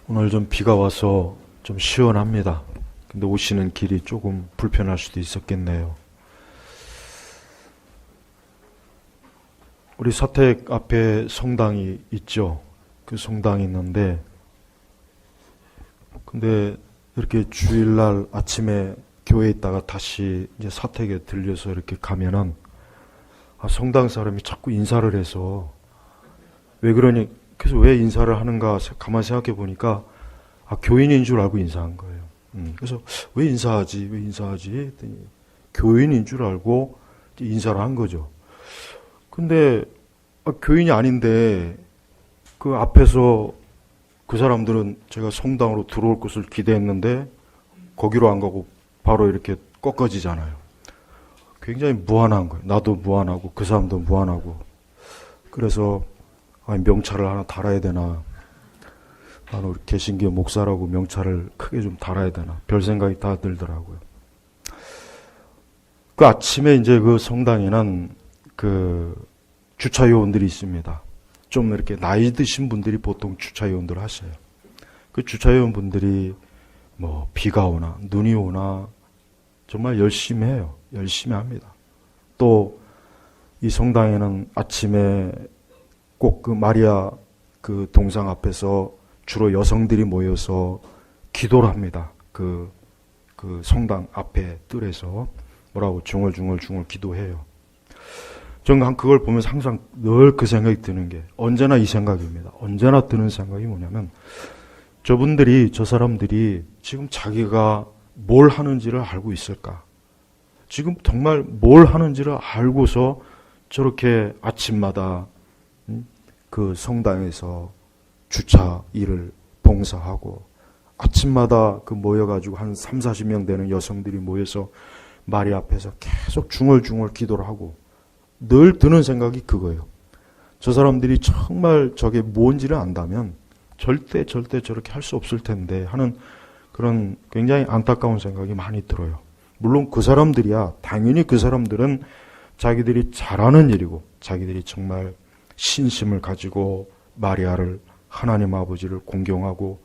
오늘 좀 비가 와서 좀 시원합니다. 근데 오시는 길이 조금 불편할 수도 있었겠네요. 우리 사택 앞에 성당이 있죠. 그 성당이 있는데, 근데 이렇게 주일날 아침에 교회에 있다가 다시 이제 사택에 들려서 이렇게 가면은 성당 사람이 자꾸 인사를 해서 왜 그러니, 그래서 왜 인사를 하는가 가만히 생각해 보니까 교인인 줄 알고 인사한 거예요. 그래서 왜 인사하지 했더니 교인인 줄 알고 인사를 한 거죠. 근데 교인이 아닌데 그 앞에서 그 사람들은 제가 성당으로 들어올 것을 기대했는데 거기로 안 가고 바로 이렇게 꺾어지잖아요. 굉장히 무안한 거예요. 나도 무안하고 그 사람도 무안하고. 그래서 명찰을 하나 달아야 되나, 나는 우리 개신교 목사라고 명찰을 크게 좀 달아야 되나, 별 생각이 다 들더라고요. 그 아침에 이제 그 성당에는 그 주차요원들이 있습니다. 좀 이렇게 나이 드신 분들이 보통 주차요원들을 하셔요. 그 주차요원분들이 뭐 비가 오나 눈이 오나 정말 열심히 해요. 열심히 합니다. 또 이 성당에는 아침에 꼭 그 마리아 그 동상 앞에서 주로 여성들이 모여서 기도를 합니다. 그 성당 앞에 뜰에서 뭐라고 중얼중얼 기도해요. 저는 그걸 보면서 항상 늘 그 생각이 드는 게 언제나 이 생각입니다. 언제나 드는 생각이 뭐냐면 저 사람들이 지금 자기가 뭘 하는지를 알고 있을까? 지금 정말 뭘 하는지를 알고서 저렇게 아침마다 그 성당에서 주차 일을 봉사하고 아침마다 그 모여가지고 한 30-40명 되는 여성들이 모여서 마리아 앞에서 계속 중얼중얼 기도를 하고 늘 드는 생각이 그거예요. 저 사람들이 정말 저게 뭔지를 안다면 절대 저렇게 할 수 없을 텐데 하는 그런 굉장히 안타까운 생각이 많이 들어요. 물론 그 사람들이야, 당연히 그 사람들은 자기들이 잘하는 일이고 자기들이 정말 신심을 가지고 마리아를, 하나님 아버지를 공경하고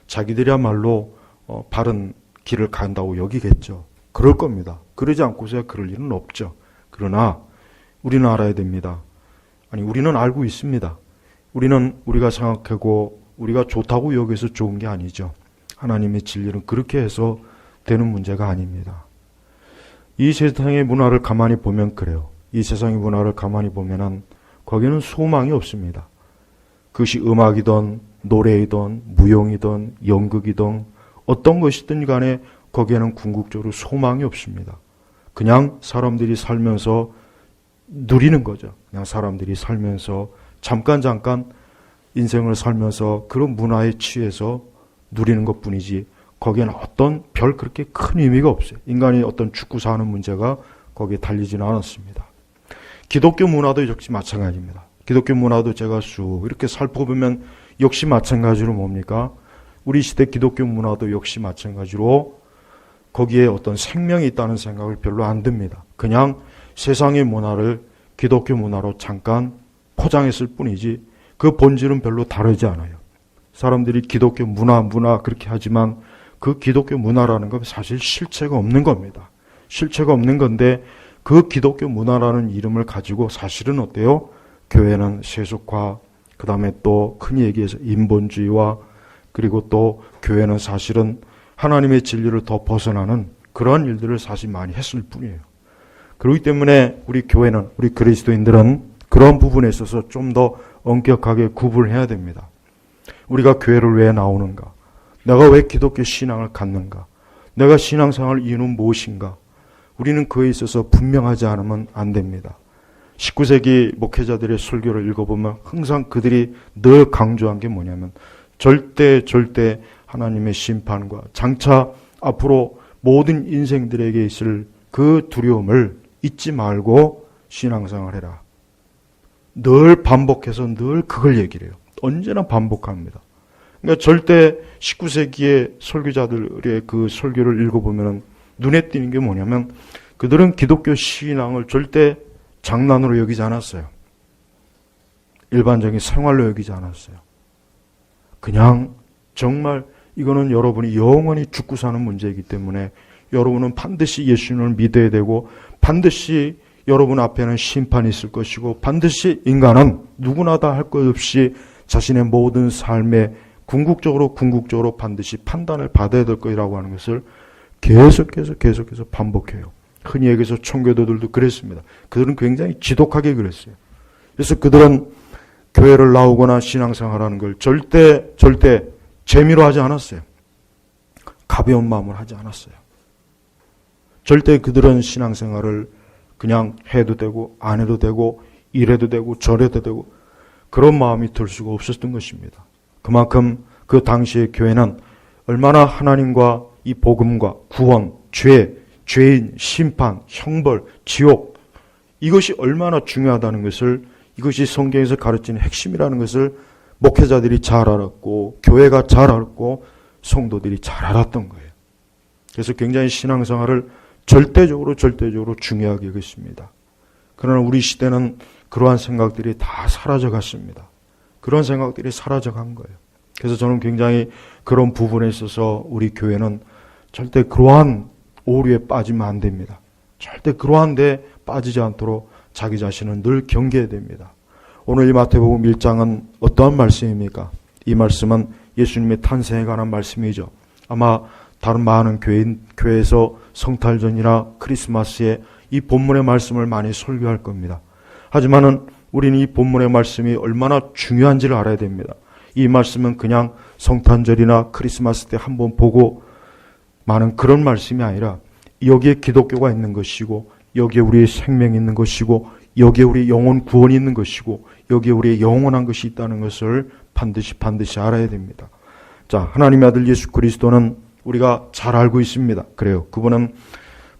자기들이야말로 바른 길을 간다고 여기겠죠. 그럴 겁니다. 그러지 않고서야 그럴 일은 없죠. 그러나 우리는 알아야 됩니다. 우리는 알고 있습니다. 우리는 우리가 생각하고 우리가 좋다고 여기서 좋은 게 아니죠. 하나님의 진리는 그렇게 해서 되는 문제가 아닙니다. 이 세상의 문화를 가만히 보면 그래요. 이 세상의 문화를 가만히 보면은 거기는 소망이 없습니다. 그것이 음악이든 노래이든 무용이든 연극이든 어떤 것이든 간에 거기에는 궁극적으로 소망이 없습니다. 그냥 사람들이 살면서 누리는 거죠. 그냥 사람들이 살면서 잠깐 인생을 살면서 그런 문화에 취해서 누리는 것뿐이지 거기에는 어떤 별 그렇게 큰 의미가 없어요. 인간이 어떤 죽고 사는 문제가 거기에 달리지는 않았습니다. 기독교 문화도 역시 마찬가지입니다. 기독교 문화도 제가 쭉 이렇게 살펴보면 역시 마찬가지로 뭡니까? 우리 시대 기독교 문화도 역시 마찬가지로 거기에 어떤 생명이 있다는 생각을 별로 안 듭니다. 그냥 세상의 문화를 기독교 문화로 잠깐 포장했을 뿐이지 그 본질은 별로 다르지 않아요. 사람들이 기독교 문화 그렇게 하지만 그 기독교 문화라는 건 사실 실체가 없는 겁니다. 실체가 없는 건데 그 기독교 문화라는 이름을 가지고 사실은 어때요? 교회는 세속화, 그 다음에 또 흔히 얘기해서 인본주의와 그리고 또 교회는 사실은 하나님의 진리를 더 벗어나는 그런 일들을 사실 많이 했을 뿐이에요. 그렇기 때문에 우리 교회는, 우리 그리스도인들은 그런 부분에 있어서 좀 더 엄격하게 구분해야 됩니다. 우리가 교회를 왜 나오는가? 내가 왜 기독교 신앙을 갖는가? 내가 신앙생활 이유는 무엇인가? 우리는 그에 있어서 분명하지 않으면 안 됩니다. 19세기 목회자들의 설교를 읽어보면 항상 그들이 늘 강조한 게 뭐냐면 절대 하나님의 심판과 장차 앞으로 모든 인생들에게 있을 그 두려움을 잊지 말고 신앙생활 해라. 늘 반복해서 늘 그걸 얘기를 해요. 언제나 반복합니다. 그러니까 절대 19세기의 설교자들의 그 설교를 읽어보면 눈에 띄는 게 뭐냐면 그들은 기독교 신앙을 절대 장난으로 여기지 않았어요. 일반적인 생활로 여기지 않았어요. 그냥 정말 이거는 여러분이 영원히 죽고 사는 문제이기 때문에 여러분은 반드시 예수님을 믿어야 되고 반드시 여러분 앞에는 심판이 있을 것이고 반드시 인간은 누구나 다 할 것 없이 자신의 모든 삶에 궁극적으로 반드시 판단을 받아야 될 것이라고 하는 것을 계속해서 반복해요. 흔히 얘기해서 청교도들도 그랬습니다. 그들은 굉장히 지독하게 그랬어요. 그래서 그들은 교회를 나오거나 신앙생활하는 걸 절대 재미로 하지 않았어요. 가벼운 마음을 하지 않았어요. 절대 그들은 신앙생활을 그냥 해도 되고 안 해도 되고 이래도 되고 저래도 되고 그런 마음이 들 수가 없었던 것입니다. 그만큼 그 당시의 교회는 얼마나 하나님과 이 복음과 구원, 죄인, 심판, 형벌, 지옥 이것이 얼마나 중요하다는 것을 이것이 성경에서 가르치는 핵심이라는 것을 목회자들이 잘 알았고 교회가 잘 알았고 성도들이 잘 알았던 거예요. 그래서 굉장히 신앙생활을 절대적으로 중요하게 여겼습니다. 그러나 우리 시대는 그러한 생각들이 다 사라져갔습니다. 그런 생각들이 사라져간 거예요. 그래서 저는 굉장히 그런 부분에 있어서 우리 교회는 절대 그러한 오류에 빠지면 안 됩니다. 절대 그러한 데 빠지지 않도록 자기 자신은 늘 경계해야 됩니다. 오늘 이 마태복음 1장은 어떠한 말씀입니까? 이 말씀은 예수님의 탄생에 관한 말씀이죠. 아마 다른 많은 교회에서 성탄절이나 크리스마스에 이 본문의 말씀을 많이 설교할 겁니다. 하지만은 우리는 이 본문의 말씀이 얼마나 중요한지를 알아야 됩니다. 이 말씀은 그냥 성탄절이나 크리스마스 때 한번 보고 많은 그런 말씀이 아니라 여기에 기독교가 있는 것이고 여기에 우리의 생명이 있는 것이고 여기에 우리의 영혼 구원이 있는 것이고 여기에 우리의 영원한 것이 있다는 것을 반드시 알아야 됩니다. 자, 하나님의 아들 예수 그리스도는 우리가 잘 알고 있습니다. 그래요. 그분은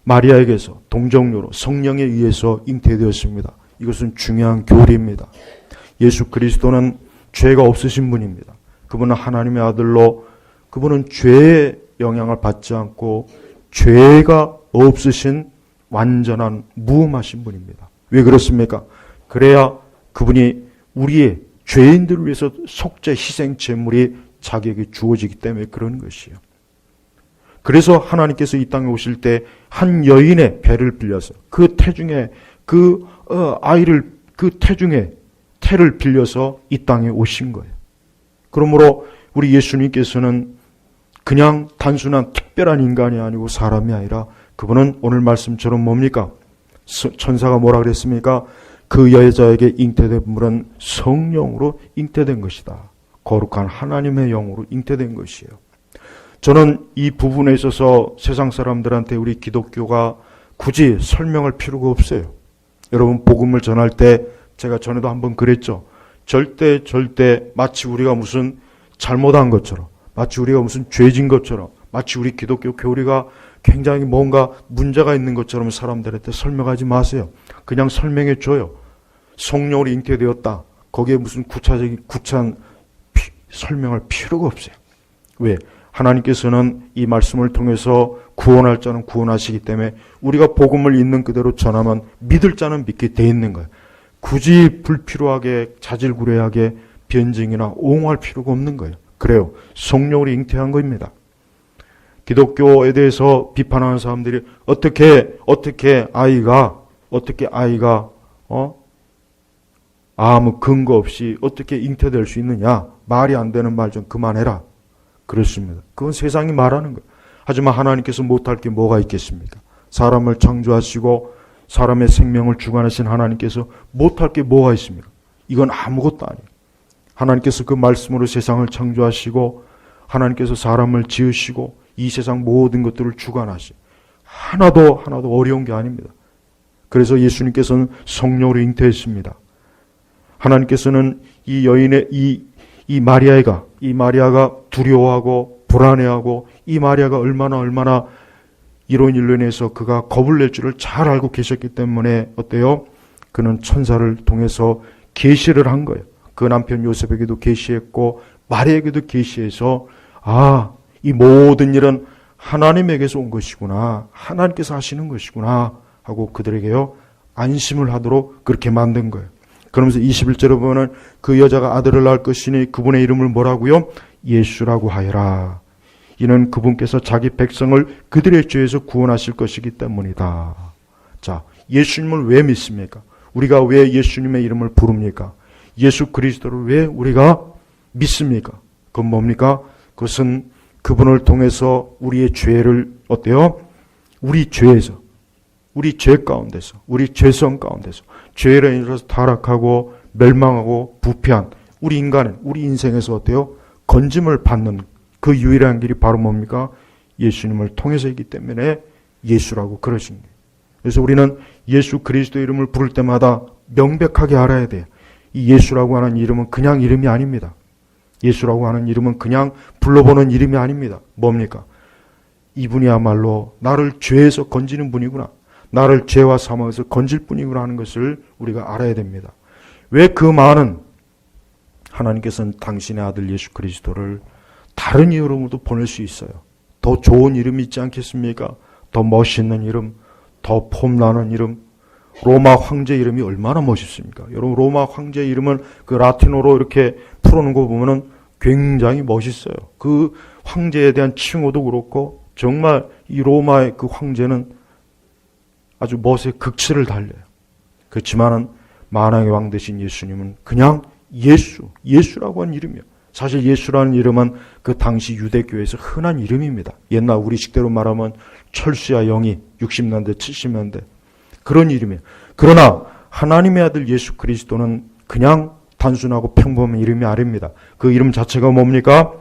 마리아에게서 동정녀로 성령에 의해서 잉태되었습니다. 이것은 중요한 교리입니다. 예수 그리스도는 죄가 없으신 분입니다. 그분은 하나님의 아들로 그분은 죄의 영향을 받지 않고 죄가 없으신 완전한 무함하신 분입니다. 왜 그렇습니까? 그래야 그분이 우리의 죄인들을 위해서 속죄 희생 제물이 자기에게 주어지기 때문에 그런 것이에요. 그래서 하나님께서 이 땅에 오실 때 한 여인의 배를 빌려서 그 태중에 태를 빌려서 이 땅에 오신 거예요. 그러므로 우리 예수님께서는 그냥 단순한 특별한 인간이 아니고 사람이 아니라 그분은 오늘 말씀처럼 뭡니까? 천사가 뭐라 그랬습니까? 그 여자에게 잉태된 물은 성령으로 잉태된 것이다. 거룩한 하나님의 영으로 잉태된 것이에요. 저는 이 부분에 있어서 세상 사람들한테 우리 기독교가 굳이 설명할 필요가 없어요. 여러분 복음을 전할 때 제가 전에도 한번 그랬죠. 절대 마치 우리가 무슨 잘못한 것처럼 마치 우리가 무슨 죄진 것처럼 마치 우리 기독교 교리가 굉장히 뭔가 문제가 있는 것처럼 사람들한테 설명하지 마세요. 그냥 설명해 줘요. 성령으로 잉태되었다. 거기에 무슨 구체한 설명할 필요가 없어요. 왜? 하나님께서는 이 말씀을 통해서 구원할 자는 구원하시기 때문에 우리가 복음을 있는 그대로 전하면 믿을 자는 믿게 돼 있는 거예요. 굳이 불필요하게 자질구레하게 변증이나 옹호할 필요가 없는 거예요. 그래요. 성령으로 잉태한 겁니다. 기독교에 대해서 비판하는 사람들이 어떻게 아이가 아무 근거 없이 어떻게 잉태될 수 있느냐? 말이 안 되는 말 좀 그만해라. 그렇습니다. 그건 세상이 말하는 거예요. 하지만 하나님께서 못할 게 뭐가 있겠습니까? 사람을 창조하시고 사람의 생명을 주관하신 하나님께서 못할 게 뭐가 있습니까? 이건 아무것도 아니에요. 하나님께서 그 말씀으로 세상을 창조하시고 하나님께서 사람을 지으시고 이 세상 모든 것들을 주관하시고 하나도 어려운 게 아닙니다. 그래서 예수님께서는 성령으로 잉태했습니다. 하나님께서는 이 여인의 이 마리아가 두려워하고 불안해하고 이 마리아가 얼마나 이런 일로 인해서 그가 겁을 낼 줄을 잘 알고 계셨기 때문에 어때요? 그는 천사를 통해서 계시를 한 거예요. 그 남편 요셉에게도 계시했고 마리아에게도 계시해서 이 모든 일은 하나님에게서 온 것이구나. 하나님께서 하시는 것이구나 하고 그들에게요 안심을 하도록 그렇게 만든 거예요. 그러면서 21절에 보면 그 여자가 아들을 낳을 것이니 그분의 이름을 뭐라고요? 예수라고 하여라. 이는 그분께서 자기 백성을 그들의 죄에서 구원하실 것이기 때문이다. 자, 예수님을 왜 믿습니까? 우리가 왜 예수님의 이름을 부릅니까? 예수 그리스도를 왜 우리가 믿습니까? 그건 뭡니까? 그것은 그분을 통해서 우리의 죄를 어때요? 우리 죄에서, 우리 죄 가운데서, 우리 죄성 가운데서 죄로 인해서 타락하고 멸망하고 부패한 우리 인간은 우리 인생에서 어때요? 건짐을 받는 그 유일한 길이 바로 뭡니까? 예수님을 통해서이기 때문에 예수라고 그러신 거예요. 그래서 우리는 예수 그리스도 이름을 부를 때마다 명백하게 알아야 돼요. 이 예수라고 하는 이름은 그냥 이름이 아닙니다. 예수라고 하는 이름은 그냥 불러보는 이름이 아닙니다. 뭡니까? 이분이야말로 나를 죄에서 건지는 분이구나. 나를 죄와 사망에서 건질 분이구나 하는 것을 우리가 알아야 됩니다. 왜 그 많은 하나님께서는 당신의 아들 예수 그리스도를 다른 이름으로도 보낼 수 있어요. 더 좋은 이름이 있지 않겠습니까? 더 멋있는 이름, 더 폼나는 이름. 로마 황제 이름이 얼마나 멋있습니까? 여러분, 로마 황제 이름은 그 라틴어로 이렇게 풀어놓은 거 보면은 굉장히 멋있어요. 그 황제에 대한 칭호도 그렇고 정말 이 로마의 그 황제는 아주 멋의 극치를 달려요. 그렇지만은 만왕의 왕 되신 예수님은 그냥 예수라고 하는 이름이에요. 사실 예수라는 이름은 그 당시 유대교회에서 흔한 이름입니다. 옛날 우리식대로 말하면 철수야 영이 60년대 70년대 그런 이름이에요. 그러나 하나님의 아들 예수 그리스도는 그냥 단순하고 평범한 이름이 아닙니다. 그 이름 자체가 뭡니까?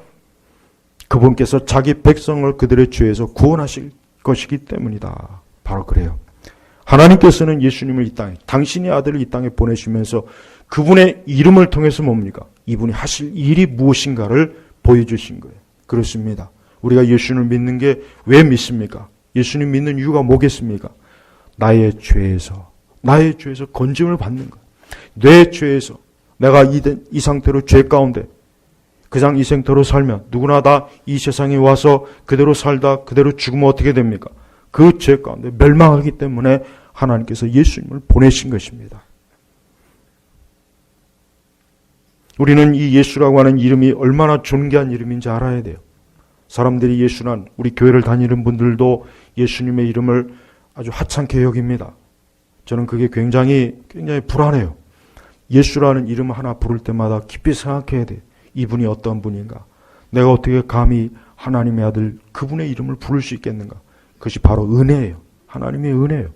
그분께서 자기 백성을 그들의 죄에서 구원하실 것이기 때문이다. 바로 그래요. 하나님께서는 예수님을 이 땅에, 당신의 아들을 이 땅에 보내시면서 그분의 이름을 통해서 뭡니까? 이분이 하실 일이 무엇인가를 보여주신 거예요. 그렇습니다. 우리가 예수님을 믿는 게 왜 믿습니까? 예수님 믿는 이유가 뭐겠습니까? 나의 죄에서 건짐을 받는 거예요. 내 죄에서 내가 이 상태로 죄 가운데 그냥 이 상태로 살면 누구나 다 이 세상에 와서 그대로 살다 그대로 죽으면 어떻게 됩니까? 그 죄 가운데 멸망하기 때문에 하나님께서 예수님을 보내신 것입니다. 우리는 이 예수라고 하는 이름이 얼마나 존귀한 이름인지 알아야 돼요. 사람들이 예수란 우리 교회를 다니는 분들도 예수님의 이름을 아주 하찮게 여깁니다. 저는 그게 굉장히 불안해요. 예수라는 이름 하나 부를 때마다 깊이 생각해야 돼요. 이분이 어떤 분인가? 내가 어떻게 감히 하나님의 아들 그분의 이름을 부를 수 있겠는가? 그것이 바로 은혜예요. 하나님의 은혜예요.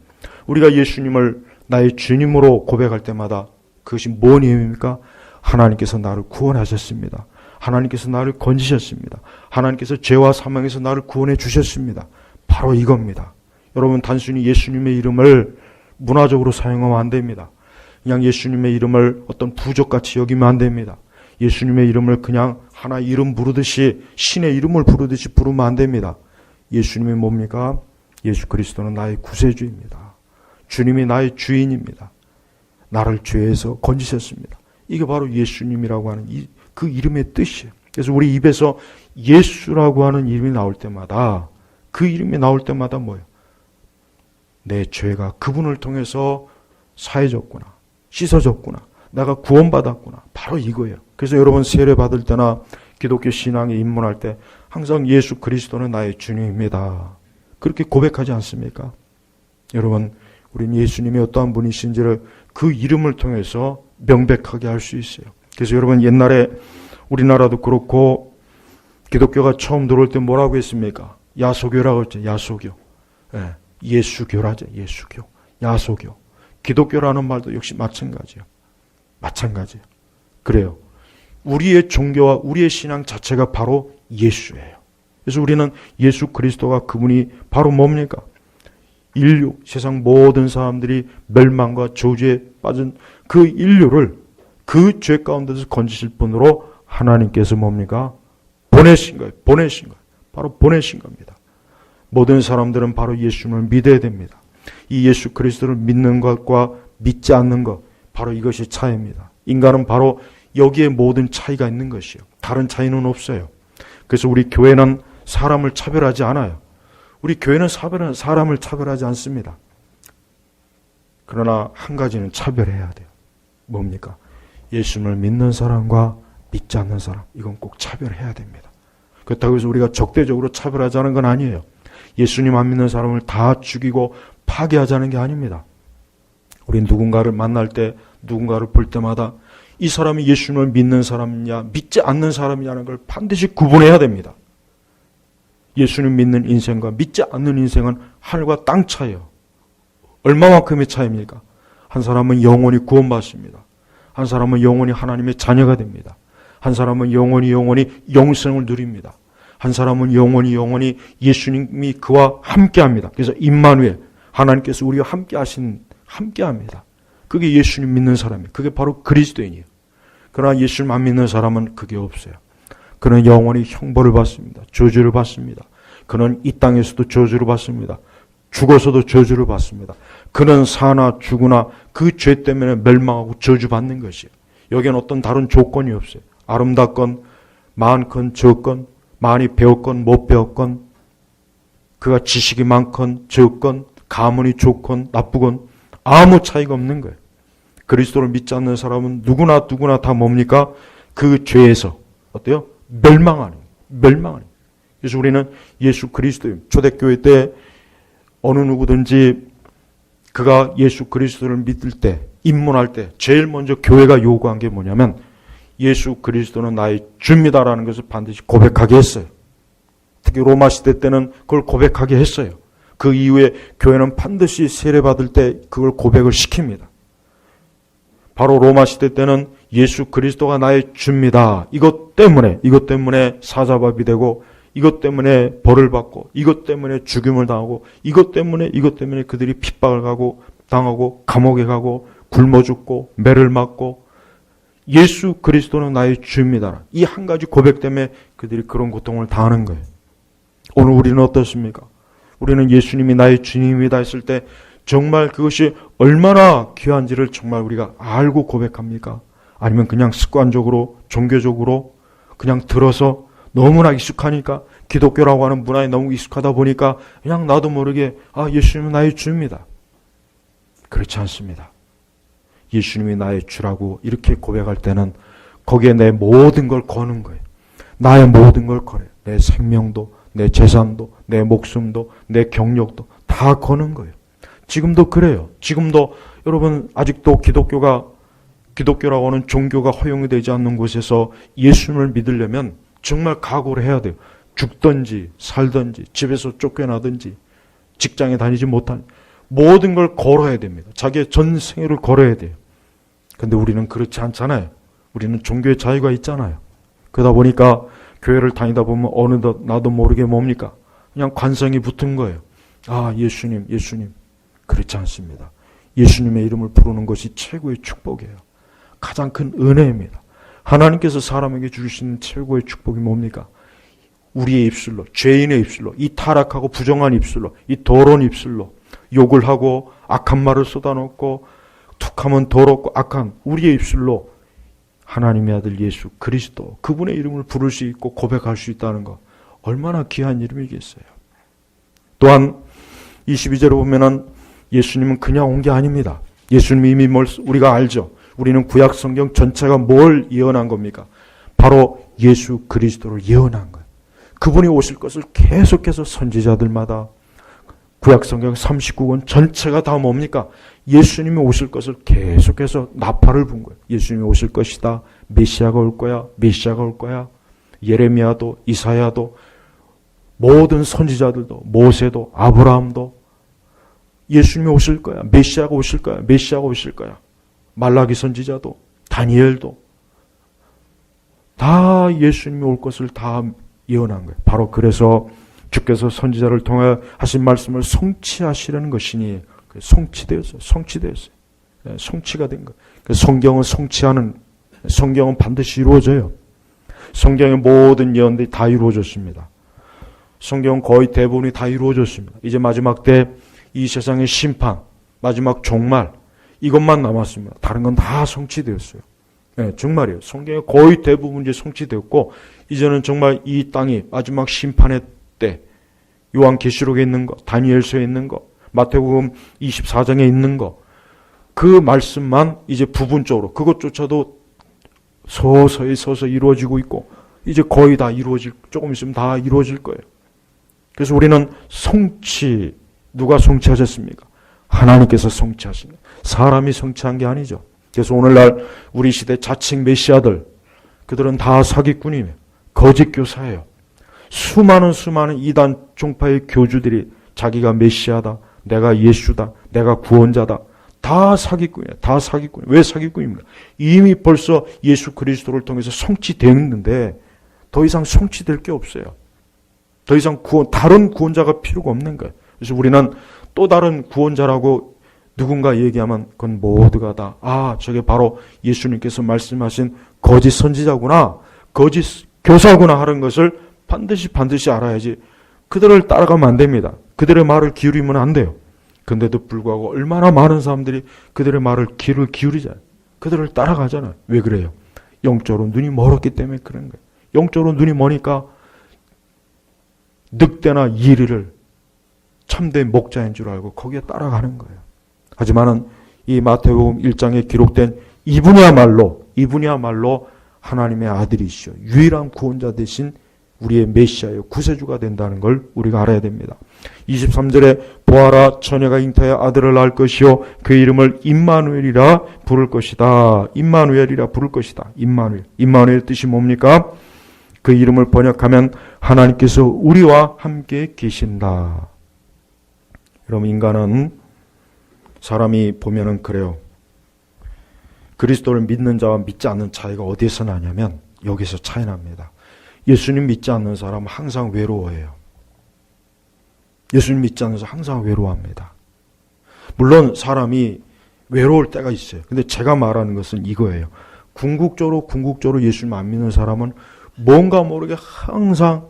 우리가 예수님을 나의 주님으로 고백할 때마다 그것이 뭔 의미입니까? 하나님께서 나를 구원하셨습니다. 하나님께서 나를 건지셨습니다. 하나님께서 죄와 사망에서 나를 구원해 주셨습니다. 바로 이겁니다. 여러분, 단순히 예수님의 이름을 문화적으로 사용하면 안 됩니다. 그냥 예수님의 이름을 어떤 부족같이 여기면 안 됩니다. 예수님의 이름을 그냥 하나 이름 부르듯이 신의 이름을 부르듯이 부르면 안 됩니다. 예수님이 뭡니까? 예수 그리스도는 나의 구세주입니다. 주님이 나의 주인입니다. 나를 죄에서 건지셨습니다. 이게 바로 예수님이라고 하는 그 이름의 뜻이에요. 그래서 우리 입에서 예수라고 하는 이름이 나올 때마다 그 이름이 나올 때마다 뭐예요? 내 죄가 그분을 통해서 사해졌구나. 씻어졌구나. 내가 구원받았구나. 바로 이거예요. 그래서 여러분 세례 받을 때나 기독교 신앙에 입문할 때 항상 예수 그리스도는 나의 주님입니다. 그렇게 고백하지 않습니까? 여러분, 우리는 예수님이 어떠한 분이신지를 그 이름을 통해서 명백하게 알 수 있어요. 그래서 여러분 옛날에 우리나라도 그렇고 기독교가 처음 들어올 때 뭐라고 했습니까? 야소교라고 했죠. 야소교. 네. 예수교라죠. 예수교. 야소교. 기독교라는 말도 역시 마찬가지예요. 마찬가지예요. 그래요. 우리의 종교와 우리의 신앙 자체가 바로 예수예요. 그래서 우리는 예수 그리스도가 그분이 바로 뭡니까? 인류, 세상 모든 사람들이 멸망과 저주에 빠진 그 인류를 그 죄 가운데서 건지실 분으로 하나님께서 뭡니까? 보내신 거예요. 보내신 거예요. 바로 보내신 겁니다. 모든 사람들은 바로 예수님을 믿어야 됩니다. 이 예수 그리스도를 믿는 것과 믿지 않는 것, 바로 이것이 차이입니다. 인간은 바로 여기에 모든 차이가 있는 것이요. 다른 차이는 없어요. 그래서 우리 교회는 사람을 차별하지 않아요. 우리 교회는 사람을 차별하지 않습니다. 그러나 한 가지는 차별해야 돼요. 뭡니까? 예수님을 믿는 사람과 믿지 않는 사람, 이건 꼭 차별해야 됩니다. 그렇다고 해서 우리가 적대적으로 차별하자는 건 아니에요. 예수님 안 믿는 사람을 다 죽이고 파괴하자는 게 아닙니다. 우리 누군가를 만날 때, 누군가를 볼 때마다 이 사람이 예수님을 믿는 사람이냐 믿지 않는 사람이냐는 걸 반드시 구분해야 됩니다. 예수님 믿는 인생과 믿지 않는 인생은 하늘과 땅 차이예요. 얼마만큼의 차이입니까? 한 사람은 영원히 구원받습니다. 한 사람은 영원히 하나님의 자녀가 됩니다. 한 사람은 영원히 영생을 누립니다. 한 사람은 영원히 예수님이 그와 함께합니다. 그래서 임마누엘, 하나님께서 우리와 함께합니다. 그게 예수님 믿는 사람이에요. 그게 바로 그리스도인이에요. 그러나 예수님 안 믿는 사람은 그게 없어요. 그는 영원히 형벌을 받습니다. 저주를 받습니다. 그는 이 땅에서도 저주를 받습니다. 죽어서도 저주를 받습니다. 그는 사나 죽으나 그 죄 때문에 멸망하고 저주받는 것이에요. 여기에는 어떤 다른 조건이 없어요. 아름답건 많건 적건, 많이 배웠건 못 배웠건, 그가 지식이 많건 적건, 가문이 좋건 나쁘건 아무 차이가 없는 거예요. 그리스도를 믿지 않는 사람은 누구나 다 뭡니까? 그 죄에서 어때요? 멸망하는. 그래서 우리는 예수 그리스도입니다. 초대교회 때 어느 누구든지 그가 예수 그리스도를 믿을 때, 입문할 때 제일 먼저 교회가 요구한 게 뭐냐면 예수 그리스도는 나의 주입니다라는 것을 반드시 고백하게 했어요. 특히 로마 시대 때는 그걸 고백하게 했어요. 그 이후에 교회는 반드시 세례받을 때 그걸 고백을 시킵니다. 바로 로마 시대 때는 예수 그리스도가 나의 주입니다. 이것 때문에 사자밥이 되고, 이것 때문에 벌을 받고, 이것 때문에 죽임을 당하고, 이것 때문에 그들이 핍박을 당하고 감옥에 가고 굶어 죽고 매를 맞고, 예수 그리스도는 나의 주입니다. 이 한 가지 고백 때문에 그들이 그런 고통을 당하는 거예요. 오늘 우리는 어떻습니까? 우리는 예수님이 나의 주님이다 했을 때 정말 그것이 얼마나 귀한지를 정말 우리가 알고 고백합니까? 아니면 그냥 습관적으로, 종교적으로 그냥 들어서 너무나 익숙하니까, 기독교라고 하는 문화에 너무 익숙하다 보니까 그냥 나도 모르게 예수님은 나의 주입니다. 그렇지 않습니다. 예수님이 나의 주라고 이렇게 고백할 때는 거기에 내 모든 걸 거는 거예요. 나의 모든 걸 걸어요. 내 생명도, 내 재산도, 내 목숨도, 내 경력도 다 거는 거예요. 지금도 그래요. 지금도 여러분 아직도 기독교라고 하는 종교가 허용이 되지 않는 곳에서 예수님을 믿으려면 정말 각오를 해야 돼요. 죽든지 살든지 집에서 쫓겨나든지 직장에 다니지 못한 모든 걸 걸어야 됩니다. 자기의 전 생애를 걸어야 돼요. 근데 우리는 그렇지 않잖아요. 우리는 종교의 자유가 있잖아요. 그러다 보니까 교회를 다니다 보면 어느덧 나도 모르게 뭡니까? 그냥 관성이 붙은 거예요. 예수님. 그렇지 않습니다. 예수님의 이름을 부르는 것이 최고의 축복이에요. 가장 큰 은혜입니다. 하나님께서 사람에게 주시는 최고의 축복이 뭡니까? 우리의 입술로, 죄인의 입술로, 이 타락하고 부정한 입술로, 이 더러운 입술로 욕을 하고 악한 말을 쏟아놓고 툭하면 더럽고 악한 우리의 입술로 하나님의 아들 예수 그리스도, 그분의 이름을 부를 수 있고 고백할 수 있다는 것, 얼마나 귀한 이름이겠어요. 또한 22절에 보면은 예수님은 그냥 온 게 아닙니다. 예수님이 이미 우리가 알죠. 우리는 구약 성경 전체가 뭘 예언한 겁니까? 바로 예수 그리스도를 예언한 거예요. 그분이 오실 것을 계속해서 선지자들마다 구약 성경 39권 전체가 다 뭡니까? 예수님이 오실 것을 계속해서 나팔을 분 거예요. 예수님이 오실 것이다. 메시아가 올 거야. 예레미야도, 이사야도, 모든 선지자들도, 모세도, 아브라함도 예수님이 오실 거야. 메시아가 오실 거야. 말라기 선지자도, 다니엘도 다 예수님이 올 것을 다 예언한 거예요. 바로 그래서 주께서 선지자를 통해 하신 말씀을 성취하시려는 것이니 성취되었어요. 성취가 된 거예요. 성경은 성경은 반드시 이루어져요. 성경의 모든 예언들이 다 이루어졌습니다. 성경은 거의 대부분이 다 이루어졌습니다. 이제 마지막 때 이 세상의 심판, 마지막 종말, 이것만 남았습니다. 다른 건 다 성취되었어요. 네, 정말이에요. 성경의 거의 대부분 이제 성취되었고, 이제는 정말 이 땅이 마지막 심판의 때, 요한계시록에 있는 거, 다니엘서에 있는 거, 마태복음 24장에 있는 거, 그 말씀만 이제 부분적으로 그것조차도 서서히 이루어지고 있고 이제 거의 다 이루어질, 조금 있으면 다 이루어질 거예요. 그래서 우리는 성취, 누가 성취하셨습니까? 하나님께서 성취하십니다. 사람이 성취한 게 아니죠. 그래서 오늘날 우리 시대 자칭 메시아들, 그들은 다 사기꾼이에요. 거짓 교사예요. 수많은 이단 종파의 교주들이 자기가 메시아다, 내가 예수다, 내가 구원자다, 다 사기꾼이에요. 다 사기꾼이에요. 왜 사기꾼입니까? 이미 벌써 예수 그리스도를 통해서 성취되었는데 더 이상 성취될 게 없어요. 더 이상 다른 구원자가 필요가 없는 거예요. 그래서 우리는 또 다른 구원자라고 누군가 얘기하면 그건 모두가 다 저게 바로 예수님께서 말씀하신 거짓 선지자구나, 거짓 교사구나 하는 것을 반드시 알아야지. 그들을 따라가면 안 됩니다. 그들의 말을 기울이면 안 돼요. 근데도 불구하고 얼마나 많은 사람들이 그들의 말을 귀를 기울이잖아요. 그들을 따라가잖아요. 왜 그래요? 영적으로 눈이 멀었기 때문에 그런 거예요. 영적으로 눈이 머니까 늑대나 이리를 참된 목자인 줄 알고 거기에 따라가는 거예요. 하지만은 이 마태복음 1장에 기록된 이분이야말로 하나님의 아들이시죠. 유일한 구원자 되신 우리의 메시아요, 구세주가 된다는 걸 우리가 알아야 됩니다. 23절에 보아라, 처녀가 잉타하여 아들을 낳을 것이요 그 이름을 임마누엘이라 부를 것이다. 임마누엘이라 부를 것이다. 임마누엘 뜻이 뭡니까? 그 이름을 번역하면 하나님께서 우리와 함께 계신다. 여러분, 인간은 사람이 보면은 그래요. 그리스도를 믿는 자와 믿지 않는 차이가 어디에서 나냐면 여기서 차이 납니다. 예수님 믿지 않는 사람은 항상 외로워해요. 예수님 믿지 않는 사람은 항상 외로워합니다. 물론 사람이 외로울 때가 있어요. 근데 제가 말하는 것은 이거예요. 궁극적으로 예수님 안 믿는 사람은 뭔가 모르게 항상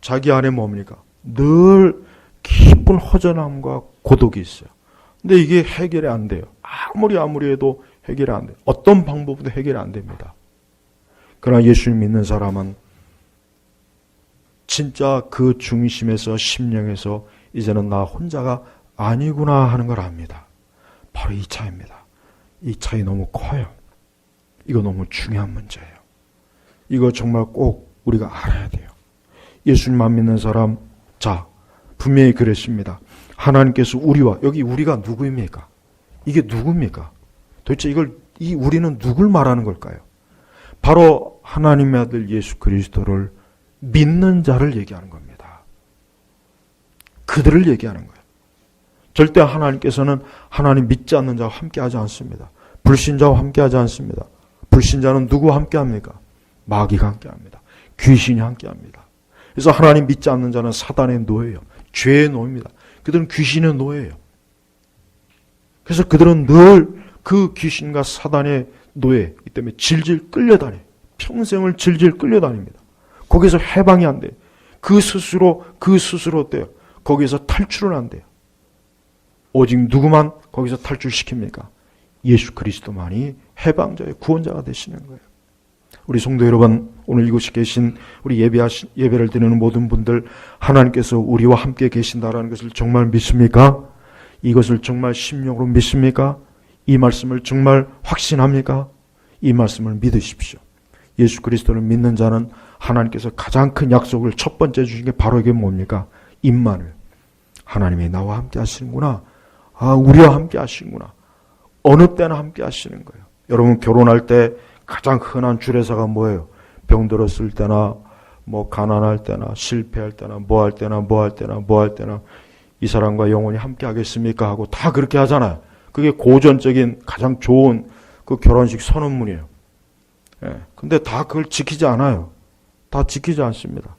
자기 안에 뭡니까? 늘 깊은 허전함과 고독이 있어요. 근데 이게 해결이 안 돼요. 아무리 해도 해결이 안 돼요. 어떤 방법으로도 해결이 안 됩니다. 그러나 예수님 믿는 사람은 진짜 그 중심에서, 심령에서 이제는 나 혼자가 아니구나 하는 걸 압니다. 바로 이 차이입니다. 이 차이 너무 커요. 이거 너무 중요한 문제예요. 이거 정말 꼭 우리가 알아야 돼요. 예수님 안 믿는 사람, 분명히 그랬습니다. 하나님께서 여기 우리가 누구입니까? 이게 누굽니까? 도대체 이 우리는 누굴 말하는 걸까요? 바로 하나님의 아들 예수 그리스도를 믿는 자를 얘기하는 겁니다. 그들을 얘기하는 거예요. 절대 하나님께서는 하나님 믿지 않는 자와 함께하지 않습니다. 불신자와 함께하지 않습니다. 불신자는 누구와 함께합니까? 마귀가 함께합니다. 귀신이 함께합니다. 그래서 하나님 믿지 않는 자는 사단의 노예예요. 죄의 노예입니다. 그들은 귀신의 노예예요. 그래서 그들은 늘 그 귀신과 사단의 노예이기 때문에 질질 끌려다녀요. 평생을 질질 끌려다닙니다. 거기서 해방이 안 돼요. 그 스스로 어때요? 거기에서 탈출은 안 돼요. 오직 누구만 거기서 탈출시킵니까? 예수 그리스도만이 해방자의 구원자가 되시는 거예요. 우리 성도 여러분, 오늘 이곳에 계신 우리 예배를 드리는 모든 분들, 하나님께서 우리와 함께 계신다라는 것을 정말 믿습니까? 이것을 정말 심령으로 믿습니까? 이 말씀을 정말 확신합니까? 이 말씀을 믿으십시오. 예수 그리스도를 믿는 자는 하나님께서 가장 큰 약속을 첫 번째 주신 게 바로 이게 뭡니까? 임마누엘. 하나님이 나와 함께 하시는구나. 우리와 함께 하시는구나. 어느 때나 함께 하시는 거예요. 여러분, 결혼할 때 가장 흔한 주례사가 뭐예요? 병들었을 때나, 가난할 때나, 실패할 때나, 뭐 할 때나, 이 사람과 영원히 함께 하겠습니까? 하고 다 그렇게 하잖아요. 그게 고전적인 가장 좋은 그 결혼식 선언문이에요. 근데 다 그걸 지키지 않아요. 다 지키지 않습니다.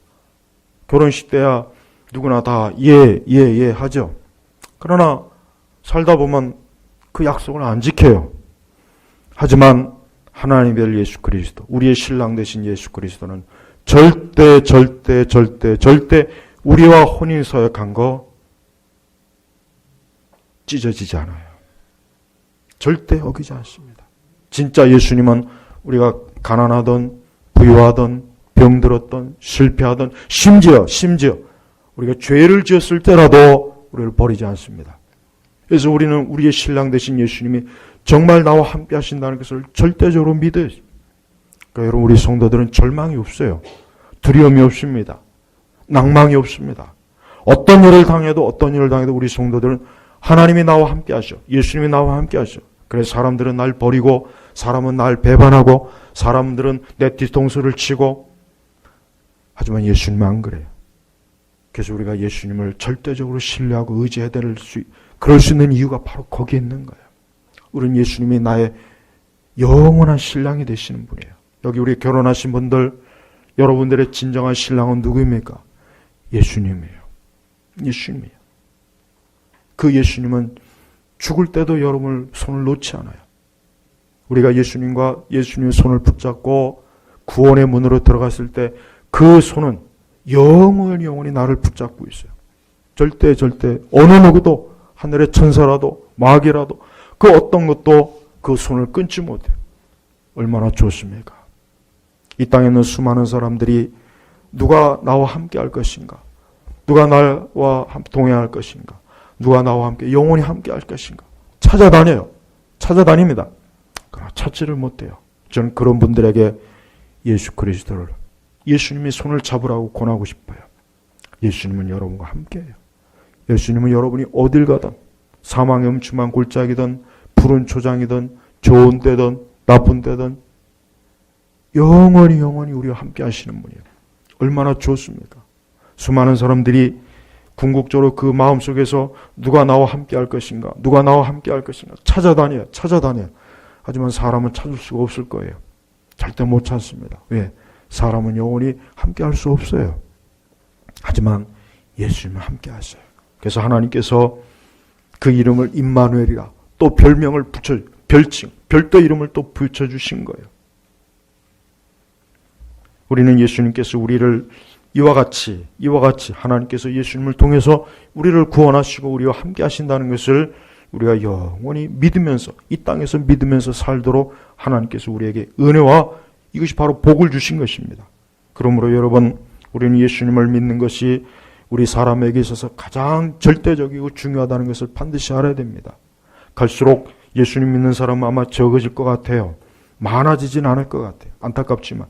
결혼식 때야 누구나 다 예 하죠. 그러나 살다 보면 그 약속을 안 지켜요. 하지만 하나님의 예수 그리스도, 우리의 신랑 되신 예수 그리스도는 절대 우리와 혼인 서약한 거 찢어지지 않아요. 절대 어기지 않습니다. 진짜 예수님은 우리가 가난하던, 부유하던, 병들었던, 실패하던, 심지어 우리가 죄를 지었을 때라도 우리를 버리지 않습니다. 그래서 우리는 우리의 신랑 되신 예수님이 정말 나와 함께 하신다는 것을 절대적으로 믿어요. 그러니까 여러분, 우리 성도들은 절망이 없어요. 두려움이 없습니다. 낭망이 없습니다. 어떤 일을 당해도 우리 성도들은 하나님이 나와 함께 하셔. 예수님이 나와 함께 하셔. 그래서 사람들은 날 버리고, 사람은 날 배반하고, 사람들은 내 뒤통수를 치고, 하지만 예수님은 안 그래요. 그래서 우리가 예수님을 절대적으로 신뢰하고 의지해야 그럴 수 있는 이유가 바로 거기에 있는 거예요. 우리는 예수님이 나의 영원한 신랑이 되시는 분이에요. 여기 우리 결혼하신 분들, 여러분들의 진정한 신랑은 누구입니까? 예수님이에요. 예수님이에요. 그 예수님은 죽을 때도 여러분을 손을 놓지 않아요. 우리가 예수님의 손을 붙잡고 구원의 문으로 들어갔을 때 그 손은 영원히 나를 붙잡고 있어요. 절대 어느 누구도, 하늘의 천사라도 마귀라도 그 어떤 것도 그 손을 끊지 못해요. 얼마나 좋습니까? 이 땅에 있는 수많은 사람들이 누가 나와 함께 할 것인가? 누가 나와 동행할 것인가? 누가 나와 함께 영원히 함께 할 것인가? 찾아다닙니다. 그러나 찾지를 못해요. 저는 그런 분들에게 예수님이 손을 잡으라고 권하고 싶어요. 예수님은 여러분과 함께해요. 예수님은 여러분이 어딜 가든, 사망의 음침한 골짜기든 푸른 초장이든 좋은 때든 나쁜 때든 영원히 우리와 함께 하시는 분이에요. 얼마나 좋습니까? 수많은 사람들이 궁극적으로 그 마음속에서 누가 나와 함께 할 것인가, 누가 나와 함께 할 것인가 찾아다녀요. 하지만 사람은 찾을 수가 없을 거예요. 절대 못 찾습니다. 왜? 사람은 영원히 함께 할 수 없어요. 하지만 예수님은 함께 하셔요. 그래서 하나님께서 그 이름을 임마누엘이라, 또 별명을 별도 이름을 또 붙여주신 거예요. 우리는 예수님께서 우리를 이와 같이 하나님께서 예수님을 통해서 우리를 구원하시고 우리와 함께 하신다는 것을 우리가 영원히 믿으면서, 이 땅에서 믿으면서 살도록 하나님께서 우리에게 은혜와 이것이 바로 복을 주신 것입니다. 그러므로 여러분, 우리는 예수님을 믿는 것이 우리 사람에게 있어서 가장 절대적이고 중요하다는 것을 반드시 알아야 됩니다. 갈수록 예수님 믿는 사람은 아마 적어질 것 같아요. 많아지진 않을 것 같아요. 안타깝지만.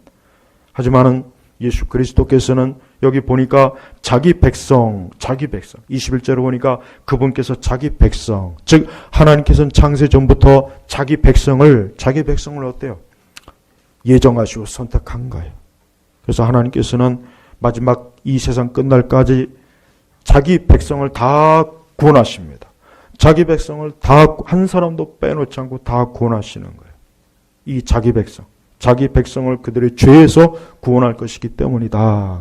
하지만은 예수 그리스도께서는 여기 보니까 자기 백성 21절을 보니까 그분께서 자기 백성, 즉 하나님께서는 창세 전부터 자기 백성을 어때요? 예정하시고 선택한 거예요. 그래서 하나님께서는 마지막 이 세상 끝날까지 자기 백성을 다 구원하십니다. 자기 백성을 다 한 사람도 빼놓지 않고 다 구원하시는 거예요. 이 자기 백성을 그들의 죄에서 구원할 것이기 때문이다.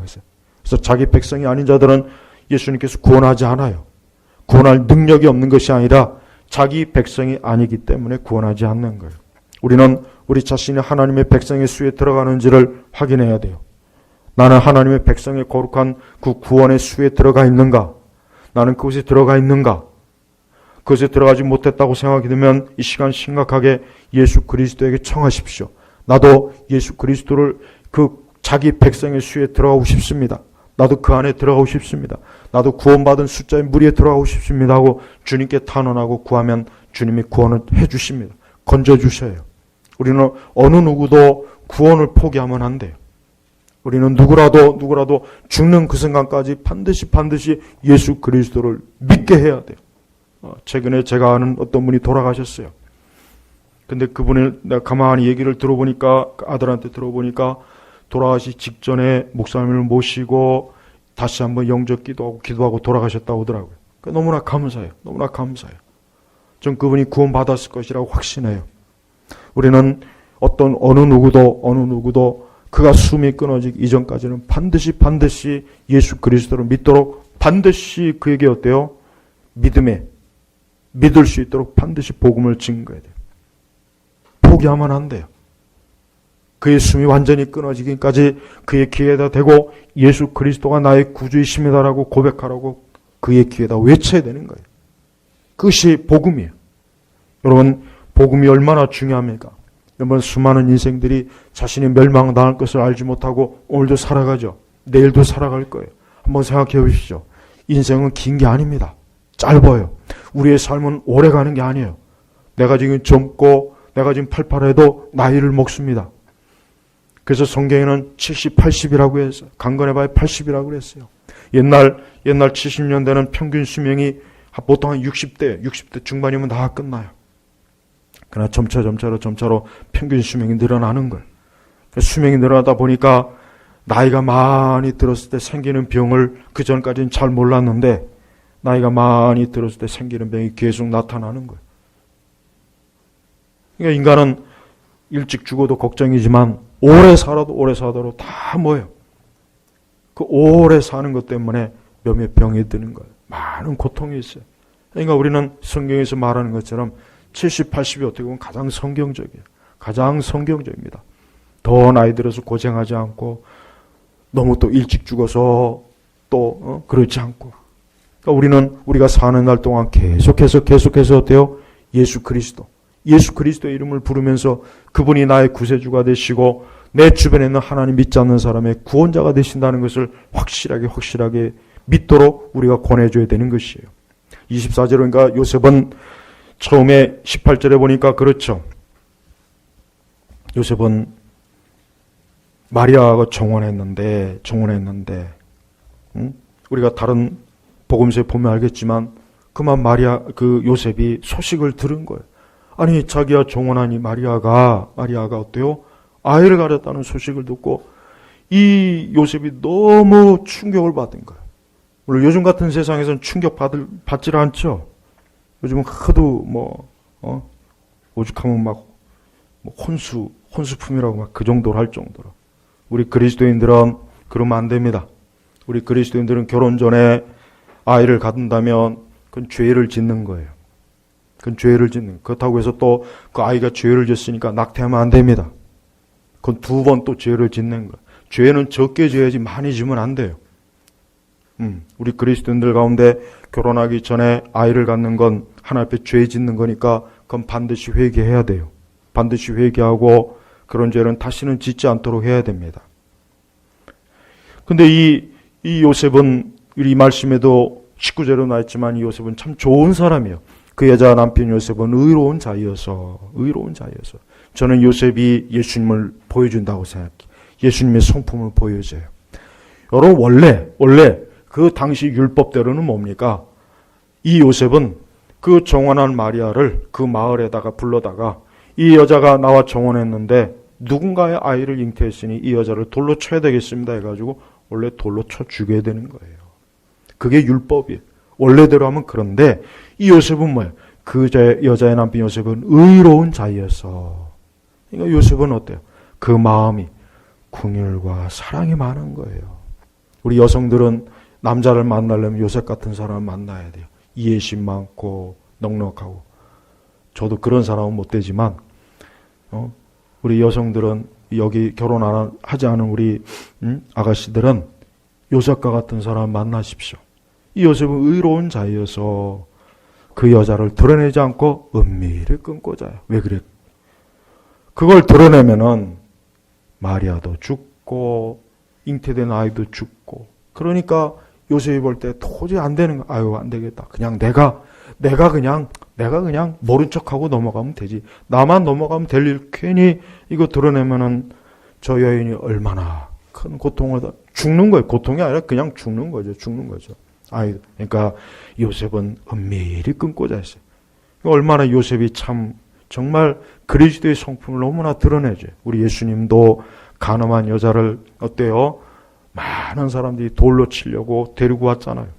그래서 자기 백성이 아닌 자들은 예수님께서 구원하지 않아요. 구원할 능력이 없는 것이 아니라 자기 백성이 아니기 때문에 구원하지 않는 거예요. 우리는 우리 자신이 하나님의 백성의 수에 들어가는지를 확인해야 돼요. 나는 하나님의 백성의 거룩한 그 구원의 수에 들어가 있는가? 나는 그곳에 들어가 있는가? 그것에 들어가지 못했다고 생각이 되면 이 시간 심각하게 예수 그리스도에게 청하십시오. 나도 예수 그리스도를 그 자기 백성의 수에 들어가고 싶습니다. 나도 그 안에 들어가고 싶습니다. 나도 구원받은 숫자의 무리에 들어가고 싶습니다 하고 주님께 탄원하고 구하면 주님이 구원을 해주십니다. 건져주셔요. 우리는 어느 누구도 구원을 포기하면 안 돼요. 우리는 누구라도 죽는 그 순간까지 반드시 예수 그리스도를 믿게 해야 돼요. 최근에 제가 아는 어떤 분이 돌아가셨어요. 근데 그분을 내가 가만히 얘기를 들어보니까, 아들한테 들어보니까 돌아가시 직전에 목사님을 모시고 다시 한번 영접 기도하고 돌아가셨다고 하더라고요. 너무나 감사해요. 전 그분이 구원받았을 것이라고 확신해요. 우리는 어느 누구도 그가 숨이 끊어지기 이전까지는 반드시 예수 그리스도를 믿도록 반드시 그에게 어때요? 믿을 수 있도록 반드시 복음을 증거해야 돼요. 포기하면 안 돼요. 그의 숨이 완전히 끊어지기까지 그의 귀에다 대고 예수 그리스도가 나의 구주이십니다라고 고백하라고 그의 귀에다 외쳐야 되는 거예요. 그것이 복음이에요. 여러분, 복음이 얼마나 중요합니까? 여러분, 수많은 인생들이 자신이 멸망당할 것을 알지 못하고 오늘도 살아가죠. 내일도 살아갈 거예요. 한번 생각해 보십시오. 인생은 긴 게 아닙니다. 짧아요. 우리의 삶은 오래 가는 게 아니에요. 내가 지금 젊고 내가 지금 팔팔해도 나이를 먹습니다. 그래서 성경에는 70, 80이라고 했어요. 강건해봐야 80이라고 그랬어요. 옛날 70년대는 평균 수명이 보통 한 60대 중반이면 다 끝나요. 그러나 점차로 평균 수명이 늘어나는 거예요. 수명이 늘어나다 보니까 나이가 많이 들었을 때 생기는 병을 그 전까지는 잘 몰랐는데 나이가 많이 들었을 때 생기는 병이 계속 나타나는 거예요. 그러니까 인간은 일찍 죽어도 걱정이지만 오래 살아도 다 뭐예요? 그 오래 사는 것 때문에 몇몇 병이 드는 거예요. 많은 고통이 있어요. 그러니까 우리는 성경에서 말하는 것처럼 70, 80이 어떻게 보면 가장 성경적이에요. 가장 성경적입니다. 더 나이 들어서 고생하지 않고 너무 또 일찍 죽어서 또 그렇지 않고. 그러니까 우리가 사는 날 동안 계속해서 어때요? 예수 그리스도의 이름을 부르면서 그분이 나의 구세주가 되시고 내 주변에 있는 하나님 믿지 않는 사람의 구원자가 되신다는 것을 확실하게 믿도록 우리가 권해줘야 되는 것이에요. 24절에 그러니까 요셉은 처음에 18절에 보니까 그렇죠. 요셉은 마리아가 정원했는데 우리가 다른 복음서에 보면 알겠지만 그만 그 요셉이 소식을 들은 거예요. 아니 자기가 정원하니 마리아가 어때요? 아이를 가졌다는 소식을 듣고 이 요셉이 너무 충격을 받은 거예요. 물론 요즘 같은 세상에서는 받질 않죠. 요즘은 하도 오죽하면 막 혼수품이라고 막 그 정도로 할 정도로. 우리 그리스도인들은 그러면 안 됩니다. 우리 그리스도인들은 결혼 전에 아이를 갖는다면 그건 죄를 짓는 거예요. 그렇다고 해서 또 그 아이가 죄를 짓으니까 낙태하면 안 됩니다. 그건 2번 또 죄를 짓는 거예요. 죄는 적게 지어야지 많이 지면 안 돼요. 우리 그리스도인들 가운데 결혼하기 전에 아이를 갖는 건 하나님 앞에 죄 짓는 거니까 그건 반드시 회개해야 돼요. 반드시 회개하고 그런 죄는 다시는 짓지 않도록 해야 됩니다. 근데 이 요셉은 이 말씀에도 19절에 나왔지만 이 요셉은 참 좋은 사람이에요. 그 여자 남편 요셉은 의로운 자여서 저는 요셉이 예수님을 보여준다고 생각해요. 예수님의 성품을 보여줘요. 여러분 원래 그 당시 율법대로는 뭡니까? 이 요셉은 그 정원한 마리아를 그 마을에다가 불러다가 이 여자가 나와 정원했는데 누군가의 아이를 잉태했으니 이 여자를 돌로 쳐야 되겠습니다 해가지고 원래 돌로 쳐 죽여야 되는 거예요. 그게 율법이에요. 원래대로 하면. 그런데 이 요셉은 뭐예요? 그 여자의 남편 요셉은 의로운 자였어. 그러니까 요셉은 어때요? 그 마음이 긍휼과 사랑이 많은 거예요. 우리 여성들은 남자를 만나려면 요셉 같은 사람을 만나야 돼요. 이해심 많고 넉넉하고. 저도 그런 사람은 못 되지만 우리 여성들은 여기 하지 않은 우리 아가씨들은 요셉과 같은 사람 만나십시오. 이 요셉은 의로운 자여서 그 여자를 드러내지 않고 은밀히 끊고 자요. 왜 그래? 그걸 드러내면은 마리아도 죽고 잉태된 아이도 죽고. 그러니까 요셉이 볼 때 도저히 안 되는 거. 아유 안 되겠다. 그냥 내가 그냥 모른 척하고 넘어가면 되지. 나만 넘어가면 될 일. 괜히 이거 드러내면은 저 여인이 얼마나 큰 고통을 죽는 거예요. 고통이 아니라 그냥 죽는 거죠. 그러니까 요셉은 은밀히 끊고 자였어요. 얼마나 요셉이 참 정말 그리스도의 성품을 너무나 드러내죠. 우리 예수님도 가늠한 여자를 어때요? 많은 사람들이 돌로 치려고 데리고 왔잖아요.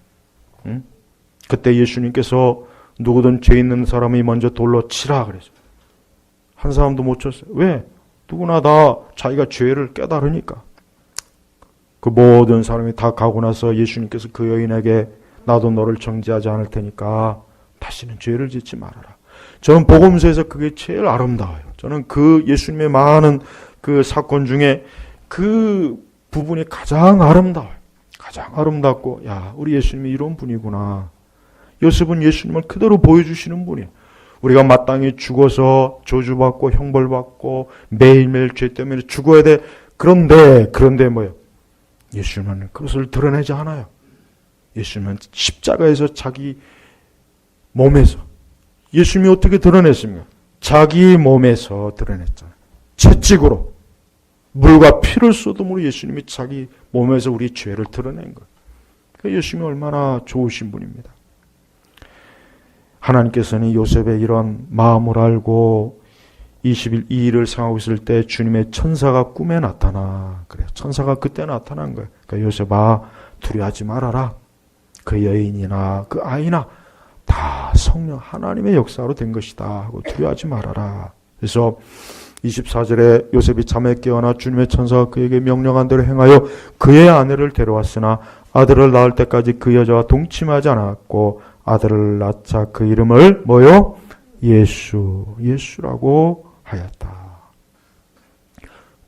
그때 예수님께서 누구든 죄 있는 사람이 먼저 돌로 치라 그랬어요. 한 사람도 못 쳤어요. 왜? 누구나 다 자기가 죄를 깨달으니까. 그 모든 사람이 다 가고 나서 예수님께서 그 여인에게 나도 너를 정죄하지 않을 테니까 다시는 죄를 짓지 말아라. 저는 복음서에서 그게 제일 아름다워요. 저는 그 예수님의 많은 그 사건 중에 그 부분이 가장 아름다워요. 가장 아름답고 우리 예수님이 이런 분이구나. 요셉은 예수님을 그대로 보여주시는 분이에요. 우리가 마땅히 죽어서 저주받고 형벌받고 매일매일 죄 때문에 죽어야 돼. 그런데 뭐예요? 예수님은 그것을 드러내지 않아요. 예수님은 십자가에서 자기 몸에서. 예수님이 어떻게 드러냈습니까? 자기 몸에서 드러냈잖아요. 채찍으로 물과 피를 쏟음으로 예수님이 자기 몸에서 우리 죄를 드러낸 거예요. 그러니까 예수님이 얼마나 좋으신 분입니다. 하나님께서는 요셉의 이런 마음을 알고 20일 이 일을 생각하고 있을 때 주님의 천사가 꿈에 나타나 그래요. 천사가 그때 나타난 거예요. 그러니까 요셉아 두려워하지 말아라. 그 여인이나 그 아이나 다 성령 하나님의 역사로 된 것이다 하고 두려워하지 말아라. 그래서 24절에 요셉이 잠에 깨어나 주님의 천사가 그에게 명령한 대로 행하여 그의 아내를 데려왔으나 아들을 낳을 때까지 그 여자와 동침하지 않았고 아들을 낳자 그 이름을 뭐요? 예수라고 하였다.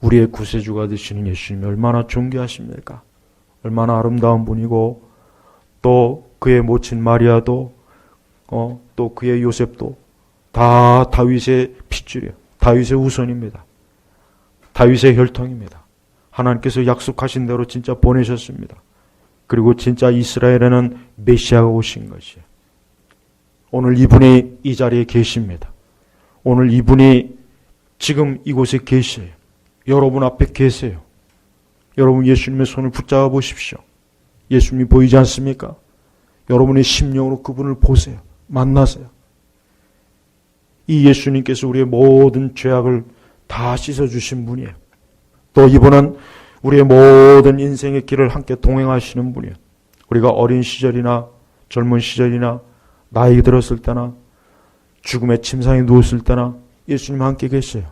우리의 구세주가 되시는 예수님이 얼마나 존귀하십니까? 얼마나 아름다운 분이고 또 그의 모친 마리아도 또 그의 요셉도 다 다윗의 핏줄이에요. 다윗의 후손입니다. 다윗의 혈통입니다. 하나님께서 약속하신 대로 진짜 보내셨습니다. 그리고 진짜 이스라엘에는 메시아가 오신 것이에요. 오늘 이분이 이 자리에 계십니다. 오늘 이분이 지금 이곳에 계세요. 여러분 앞에 계세요. 여러분 예수님의 손을 붙잡아 보십시오. 예수님이 보이지 않습니까? 여러분의 심령으로 그분을 보세요. 만나세요. 이 예수님께서 우리의 모든 죄악을 다 씻어주신 분이에요. 또 이분은 우리의 모든 인생의 길을 함께 동행하시는 분이에요. 우리가 어린 시절이나 젊은 시절이나 나이 들었을 때나 죽음의 침상에 누웠을 때나 예수님 함께 계세요.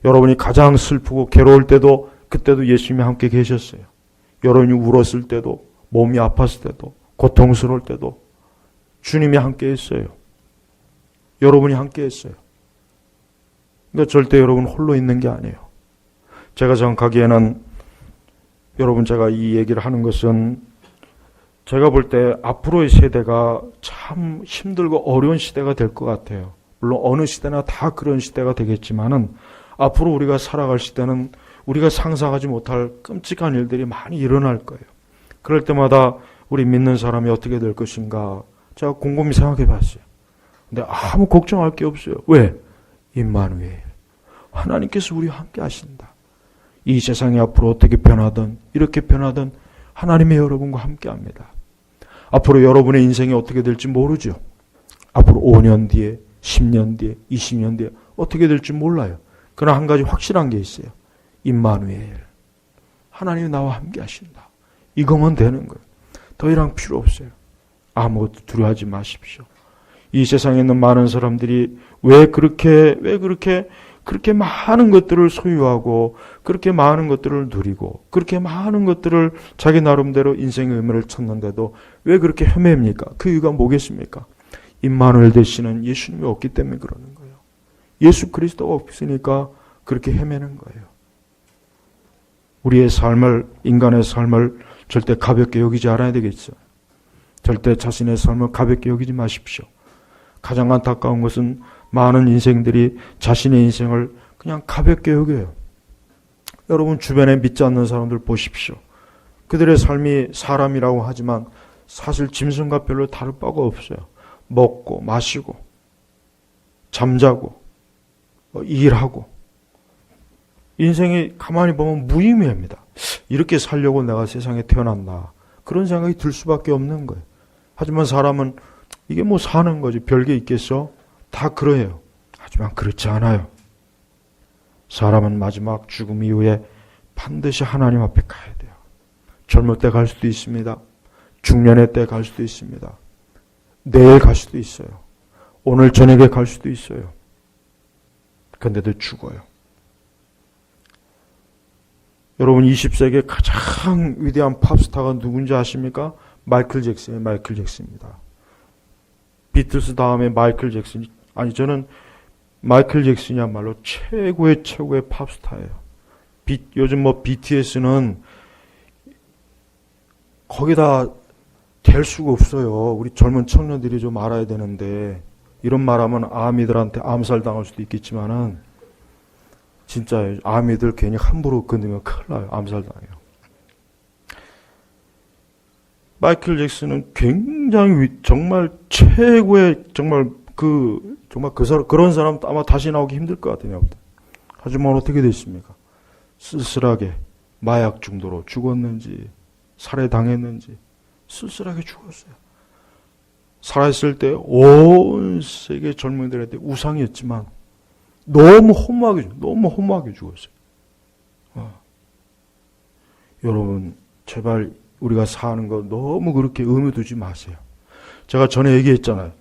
여러분이 가장 슬프고 괴로울 때도 그때도 예수님이 함께 계셨어요. 여러분이 울었을 때도 몸이 아팠을 때도 고통스러울 때도 주님이 함께 했어요. 여러분이 함께 했어요. 그러니까 절대 여러분 홀로 있는 게 아니에요. 제가 생각하기에는 여러분 제가 이 얘기를 하는 것은 제가 볼 때 앞으로의 세대가 참 힘들고 어려운 시대가 될 것 같아요. 물론 어느 시대나 다 그런 시대가 되겠지만은 앞으로 우리가 살아갈 시대는 우리가 상상하지 못할 끔찍한 일들이 많이 일어날 거예요. 그럴 때마다 우리 믿는 사람이 어떻게 될 것인가 제가 곰곰이 생각해 봤어요. 근데 아무 걱정할 게 없어요. 왜? 임마누엘. 하나님께서 우리와 함께 하신다. 이 세상이 앞으로 어떻게 변하든 이렇게 변하든 하나님의 여러분과 함께 합니다. 앞으로 여러분의 인생이 어떻게 될지 모르죠. 앞으로 5년 뒤에, 10년 뒤에, 20년 뒤에 어떻게 될지 몰라요. 그러나 한 가지 확실한 게 있어요. 임마누엘. 하나님이 나와 함께 하신다. 이거면 되는 거예요. 더 이상 필요 없어요. 아무것도 두려워하지 마십시오. 이 세상에 있는 많은 사람들이 왜 그렇게 많은 것들을 소유하고 그렇게 많은 것들을 누리고 그렇게 많은 것들을 자기 나름대로 인생의 의미를 찾는데도 왜 그렇게 헤맵니까? 그 이유가 뭐겠습니까? 임마누엘 되시는 예수님이 없기 때문에 그러는 거예요. 예수 그리스도가 없으니까 그렇게 헤매는 거예요. 우리의 삶을, 인간의 삶을 절대 가볍게 여기지 않아야 되겠죠. 절대 자신의 삶을 가볍게 여기지 마십시오. 가장 안타까운 것은 많은 인생들이 자신의 인생을 그냥 가볍게 여겨요. 여러분 주변에 믿지 않는 사람들 보십시오. 그들의 삶이 사람이라고 하지만 사실 짐승과 별로 다를 바가 없어요. 먹고 마시고 잠자고 일하고 인생이 가만히 보면 무의미합니다. 이렇게 살려고 내가 세상에 태어났나 그런 생각이 들 수밖에 없는 거예요. 하지만 사람은 이게 뭐 사는 거지 별게 있겠어? 다 그래요. 하지만 그렇지 않아요. 사람은 마지막 죽음 이후에 반드시 하나님 앞에 가야 돼요. 젊을 때 갈 수도 있습니다. 중년의 때 갈 수도 있습니다. 내일 갈 수도 있어요. 오늘 저녁에 갈 수도 있어요. 근데도 죽어요. 여러분 20세기의 가장 위대한 팝스타가 누군지 아십니까? 마이클 잭슨이에요. 마이클 잭슨입니다. 비틀스 다음에 마이클 잭슨이 저는 마이클 잭슨이야말로 최고의 팝스타예요. 요즘 뭐 BTS는 거기다 될 수가 없어요. 우리 젊은 청년들이 좀 알아야 되는데 이런 말하면 아미들한테 암살당할 수도 있겠지만은 진짜 아미들 괜히 함부로 건드면 큰일 나요. 암살당해요. 마이클 잭슨은 굉장히 정말 최고의 그런 사람 아마 다시 나오기 힘들 것 같아요. 하지만 어떻게 됐습니까? 쓸쓸하게 마약 중독으로 죽었는지 살해당했는지 쓸쓸하게 죽었어요. 살아있을 때 온 세계 젊은이들한테 우상이었지만 너무 허무하게 죽었어요. 여러분 제발 우리가 사는 거 너무 그렇게 의미 두지 마세요. 제가 전에 얘기했잖아요.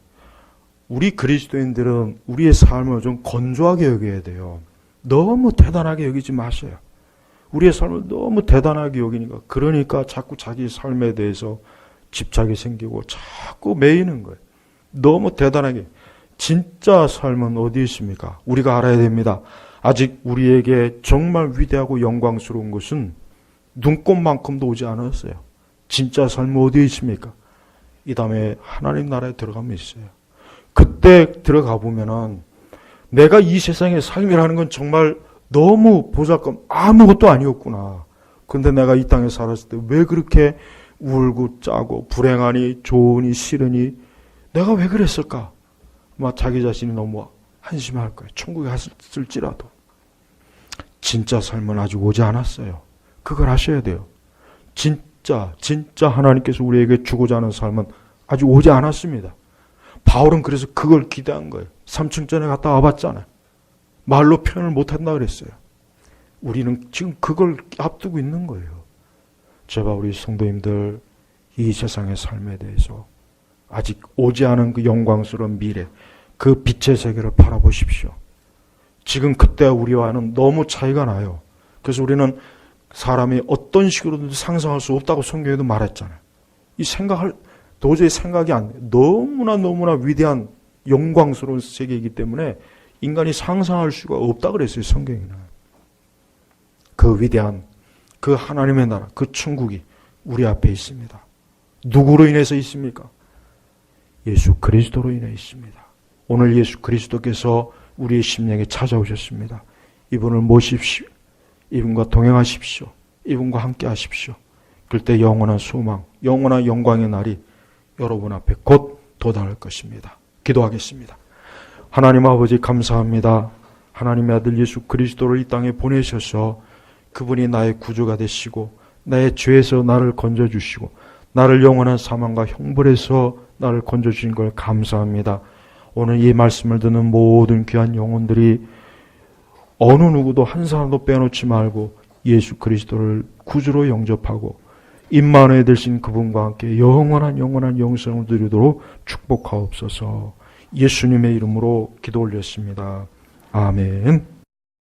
우리 그리스도인들은 우리의 삶을 좀 건조하게 여겨야 돼요. 너무 대단하게 여기지 마세요. 우리의 삶을 너무 대단하게 여기니까 그러니까 자꾸 자기 삶에 대해서 집착이 생기고 자꾸 매이는 거예요. 너무 대단하게. 진짜 삶은 어디 있습니까? 우리가 알아야 됩니다. 아직 우리에게 정말 위대하고 영광스러운 것은 눈꽃만큼도 오지 않았어요. 진짜 삶은 어디에 있습니까? 이 다음에 하나님 나라에 들어가면 있어요. 그때 들어가 보면은 내가 이 세상의 삶이라는 건 정말 너무 보잘것 아무것도 아니었구나. 근데 내가 이 땅에 살았을 때 왜 그렇게 울고 짜고 불행하니 좋으니 싫으니 내가 왜 그랬을까? 막 자기 자신이 너무 한심할 거예요. 천국에 갔을지라도. 진짜 삶은 아직 오지 않았어요. 그걸 아셔야 돼요. 진짜 하나님께서 우리에게 주고자 하는 삶은 아직 오지 않았습니다. 바울은 그래서 그걸 기대한 거예요. 3층 전에 갔다 와봤잖아요. 말로 표현을 못한다 그랬어요. 우리는 지금 그걸 앞두고 있는 거예요. 제발 우리 성도님들 이 세상의 삶에 대해서 아직 오지 않은 그 영광스러운 미래, 그 빛의 세계를 바라보십시오. 지금 그때 우리와는 너무 차이가 나요. 그래서 우리는 사람이 어떤 식으로든 상상할 수 없다고 성경에도 말했잖아요. 도저히 생각이 안 돼. 너무나 위대한 영광스러운 세계이기 때문에 인간이 상상할 수가 없다 그랬어요, 성경에는. 그 위대한 그 하나님의 나라, 그 천국이 우리 앞에 있습니다. 누구로 인해서 있습니까? 예수 그리스도로 인해 있습니다. 오늘 예수 그리스도께서 우리의 심령에 찾아오셨습니다. 이분을 모십시오. 이분과 동행하십시오. 이분과 함께 하십시오. 그때 영원한 소망, 영원한 영광의 날이 여러분 앞에 곧 도달할 것입니다. 기도하겠습니다. 하나님 아버지 감사합니다. 하나님의 아들 예수 그리스도를 이 땅에 보내셔서 그분이 나의 구주가 되시고 나의 죄에서 나를 건져주시고 나를 영원한 사망과 형벌에서 나를 건져주신 걸 감사합니다. 오늘 이 말씀을 듣는 모든 귀한 영혼들이 어느 누구도 한 사람도 빼놓지 말고 예수 그리스도를 구주로 영접하고 임마누엘 되신 그분과 함께 영원한 영생을 누리도록 축복하옵소서. 예수님의 이름으로 기도 올렸습니다. 아멘.